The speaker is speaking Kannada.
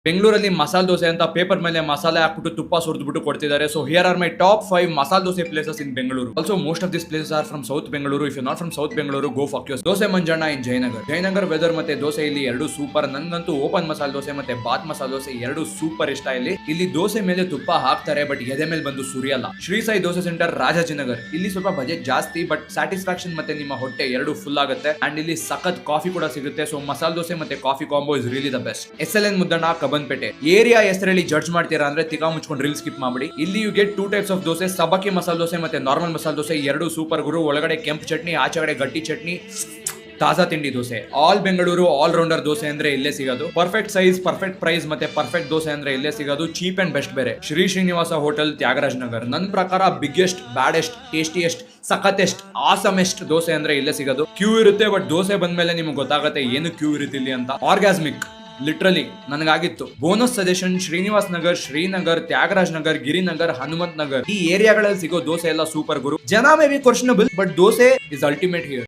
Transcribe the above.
ಬೆಂಗಳೂರಲ್ಲಿ ಮಸಾಲೆ ದೋಸೆ ಅಂತ ಪೇಪರ್ ಮೇಲೆ ಮಸಾಲೆ ಹಾಕ್ಬಿಟ್ಟು ತುಪ್ಪ ಸುರಿದ್ಬಿಟ್ಟು ಕೊಡ್ತಿದ್ದಾರೆ. So here are my top 5 masala dosa places in Bengaluru. Also most of this places are from south Bengaluru. If you not from south Bengaluru, go fuck your. Dosa Manjanna in Jayanagar whether ಮತ್ತೆ ದೋಸೆ ಇಲ್ಲಿ ಎರಡು ಸೂಪರ್. ನನ್ಗಂತೂ ಓಪನ್ ಮಸಾಲೆ ದೋಸೆ ಮತ್ತೆ ಬಾತ್ ಮಸಾಲೆ ದೋಸೆ ಎರಡು ಸೂಪರ್ ಇಷ್ಟ. ಇಲ್ಲಿ ದೋಸೆ ಮೇಲೆ ತುಪ್ಪ ಹಾಕ್ತಾರೆ, ಬಟ್ ಎದೆ ಮೇಲೆ ಬಂದು ಸುರಿಯಲ್ಲ. ಶ್ರೀ ಸಾಯಿ ದೋಸೆ ಸೆಂಟರ್ ರಾಜಾಜಿನಗರ್. ಇಲ್ಲಿ ಸ್ವಲ್ಪ ಬಜೆಟ್ ಜಾಸ್ತಿ, ಬಟ್ ಸ್ಯಾಟಿಸ್ಫ್ಯಾಕ್ಷನ್ ಮತ್ತೆ ನಿಮ್ಮ ಹೊಟ್ಟೆ ಎರಡು ಫುಲ್ ಆಗುತ್ತೆ. ಅಂಡ್ ಇಲ್ಲಿ ಸಖತ್ ಕಾಫಿ ಕೂಡ ಸಿಗುತ್ತೆ. ಸೊ ಮಸಾಲೆ ದೋಸೆ ಮತ್ತೆ coffee combo is really the best. SLN Muddanna Cubbonpet. Area ಹೆಸರಲ್ಲಿ ಜಡ್ಜ್ ಮಾಡ್ತೀರಾ ಅಂದ್ರೆ ತಿಕಾ ಮುಚ್ಕೊಂಡು ರೀಲ್ ಸ್ಕಿಪ್ ಮಾಡಿ. ಇಲ್ಲಿ you get 2 types of dosa, ಸಬಕಿ ಮಸಾಲೆ ದೋಸೆ ಮತ್ತೆ ನಾರ್ಮಲ್ ಮಸಾಲೆ ದೋಸೆ ಎರಡು ಸೂಪರ್ ಗುರು. ಒಳಗಡೆ ಕೆಂಪು ಚಟ್ನಿ, ಆಚೆಗಡೆ ಗಟ್ಟಿ ಚಟ್ನಿ, ತಾಜಾ ತಿಂಡಿ dosa. All Bengaluru all rounder dosa ಅಂದ್ರೆ ಇಲ್ಲೇ ಸಿಗೋದು. ಪರ್ಫೆಕ್ಟ್ ಸೈಜ್, ಪರ್ಫೆಕ್ಟ್ ಪ್ರೈಸ್ ಮತ್ತೆ ಪರ್ಫೆಕ್ಟ್ ದೋಸೆ ಅಂದ್ರೆ ಇಲ್ಲೇ ಸಿಗೋದು. ಚೀಪ್ ಅಂಡ್ ಬೆಸ್ಟ್ ಬೇರೆ. ಶ್ರೀನಿವಾಸ ಹೋಟೆಲ್, ತ್ಯಾಗರಾಜ್ ನಗರ್. ನನ್ನ ಪ್ರಕಾರ ಬಿಗ್ಗೆಸ್ಟ್, ಬ್ಯಾಡೆಸ್ಟ್, ಟೇಸ್ಟಿಯೆಸ್ಟ್, ಸಖತ್ತೆಸ್ಟ್, ಆಸಮೆಸ್ಟ್ ದೋಸೆ ಅಂದ್ರೆ ಇಲ್ಲೇ ಸಿಗೋದು. ಕ್ಯೂ ಇರುತ್ತೆ, ಬಟ್ ದೋಸೆ ಬಂದ್ಮೇಲೆ ನಿಮ್ಗೆ ಗೊತ್ತಾಗುತ್ತೆ ಏನು ಕ್ಯೂ ಇರುತ್ತೆ ಇಲ್ಲಿ ಅಂತ. ಆರ್ಗ್ಯಾಸ್ಮಿಕ್ ಲಿಟ್ರಲಿ ನನಗಾಗಿತ್ತು. Bonus suggestion: Srinivas Nagar, Srinagar, Thyagaraj Nagar, Girinagar, Hanumanth Nagar. ಈ ಏರಿಯಾಗಳಲ್ಲಿ ಸಿಗೋ ದೋಸೆ ಎಲ್ಲ ಸೂಪರ್ ಗುರು. ಜನ may be questionable, but dosa is ultimate here.